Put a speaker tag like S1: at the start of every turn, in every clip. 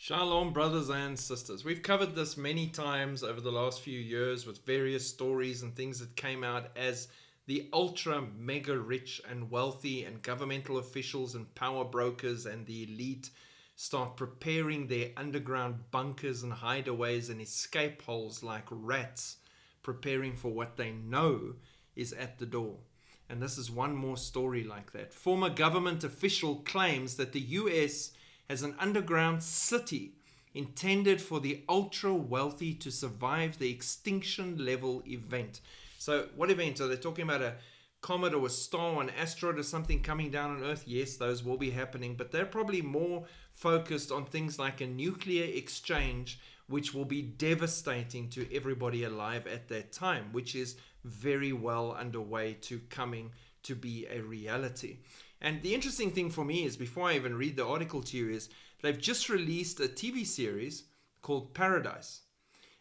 S1: Shalom, brothers and sisters. We've covered this many times over the last few years with various stories and things that came out as the ultra mega rich and wealthy and governmental officials and power brokers and the elite start preparing their underground bunkers and hideaways and escape holes like rats, preparing for what they know is at the door. And this is one more story like that. Former government official claims that the US has an underground city intended for the ultra wealthy to survive the extinction level event. So what event? Are they talking about a comet or a star or an asteroid or something coming down on Earth? Yes, those will be happening, but they're probably more focused on things like a nuclear exchange, which will be devastating to everybody alive at that time, which is very well underway to coming to be a reality. And the interesting thing for me is, before I even read the article to you, is they've just released a TV series called Paradise.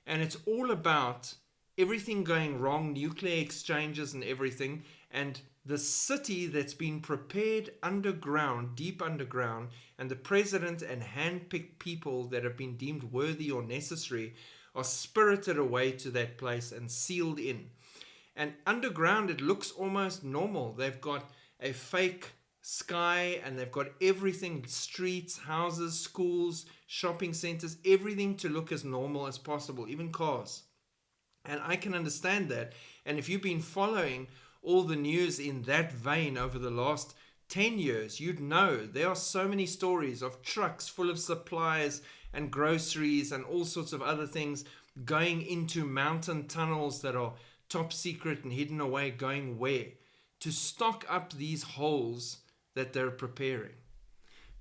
S1: And it's all about everything going wrong, nuclear exchanges and everything, and the city that's been prepared underground, deep underground, and the president and hand-picked people that have been deemed worthy or necessary are spirited away to that place and sealed in. And underground, it looks almost normal. They've got a fake sky and they've got everything, streets, houses, schools, shopping centers, everything to look as normal as possible, even cars. And I can understand that. And if you've been following all the news in that vein over the last 10 years, you'd know there are so many stories of trucks full of supplies and groceries and all sorts of other things going into mountain tunnels that are top secret and hidden away, going where? To stock up these holes that they're preparing.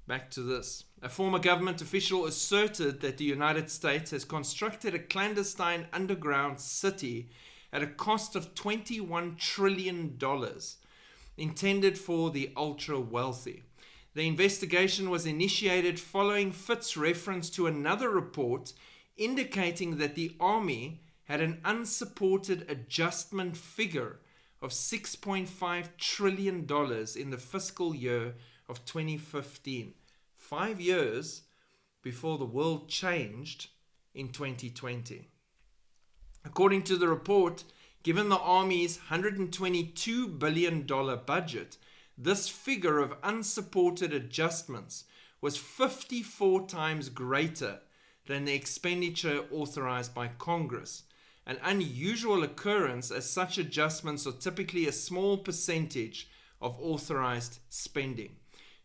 S1: Back to this. A former government official asserted that the United States has constructed a clandestine underground city at a cost of $21 trillion, intended for the ultra wealthy. The investigation was initiated following Fitz reference to another report indicating that the Army had an unsupported adjustment figure of $6.5 trillion in the fiscal year of 2015. 5 years before the world changed in 2020. According to the report, given the Army's $122 billion budget, this figure of unsupported adjustments was 54 times greater than the expenditure authorized by Congress. An unusual occurrence, as such adjustments are typically a small percentage of authorized spending.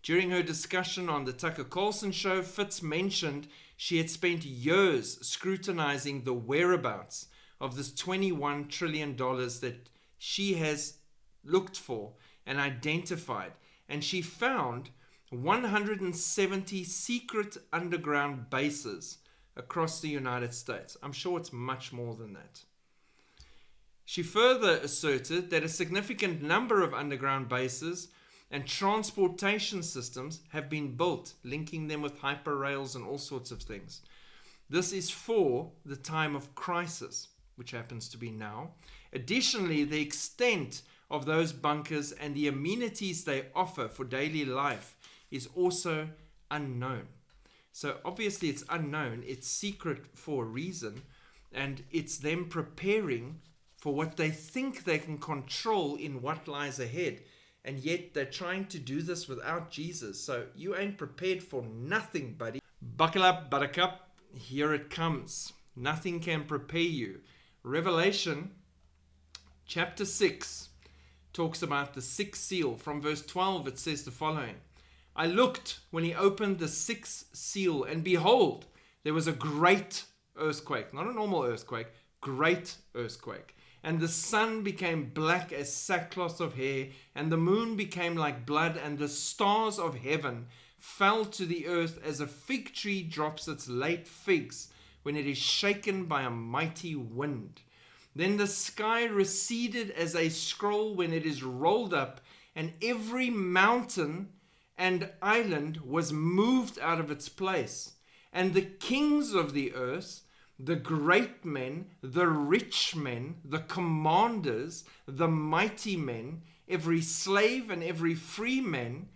S1: During her discussion on the Tucker Carlson show, Fitz mentioned she had spent years scrutinizing the whereabouts of this $21 trillion that she has looked for and identified. And she found 170 secret underground bases across the United States. I'm sure it's much more than that. She further asserted that a significant number of underground bases and transportation systems have been built, linking them with hyperrails and all sorts of things. This is for the time of crisis, which happens to be now. Additionally, the extent of those bunkers and the amenities they offer for daily life is also unknown. So obviously it's unknown, it's secret for a reason, and it's them preparing for what they think they can control in what lies ahead. And yet they're trying to do this without Jesus. So you ain't prepared for nothing, buddy. Buckle up, buttercup. Here it comes. Nothing can prepare you. Revelation chapter 6 talks about the sixth seal. From verse 12 it says the following. I looked when he opened the sixth seal, and behold, there was a great earthquake. Not a normal earthquake, great earthquake. And the sun became black as sackcloth of hair, and the moon became like blood, and the stars of heaven fell to the earth as a fig tree drops its late figs when it is shaken by a mighty wind. Then the sky receded as a scroll when it is rolled up, and every mountain and island was moved out of its place. And the kings of the earth, the great men, the rich men, the commanders, the mighty men, every slave and every free man,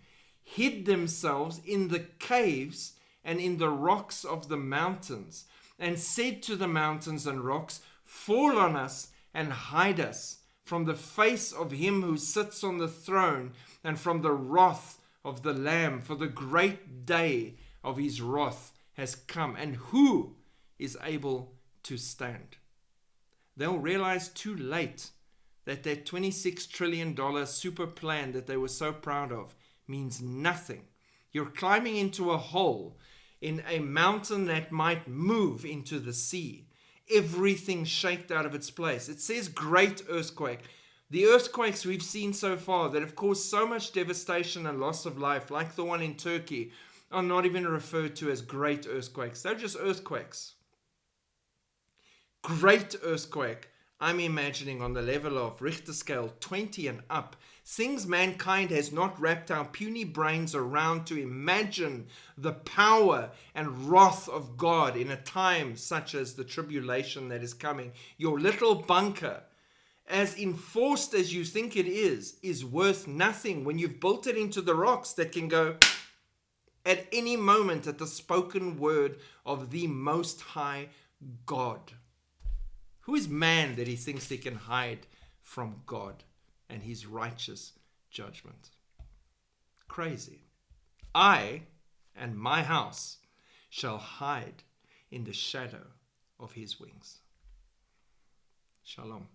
S1: hid themselves in the caves and in the rocks of the mountains, and said to the mountains and rocks, fall on us and hide us from the face of him who sits on the throne and from the wrath of the Lamb, for the great day of his wrath has come, and who is able to stand? They'll realize too late that $26 trillion super plan that they were so proud of means nothing. You're climbing into a hole in a mountain that might move into the sea. Everything shaked out of its place. It says great earthquake. The earthquakes we've seen so far that have caused so much devastation and loss of life, like the one in Turkey, are not even referred to as great earthquakes. They're just earthquakes. Great earthquake, I'm imagining on the level of Richter scale 20 and up. Things mankind has not wrapped our puny brains around to imagine the power and wrath of God in a time such as the tribulation that is coming. Your little bunker, as enforced as you think it is worth nothing when you've built it into the rocks that can go at any moment at the spoken word of the Most High God. Who is man that he thinks he can hide from God and his righteous judgment? Crazy. I and my house shall hide in the shadow of his wings. Shalom.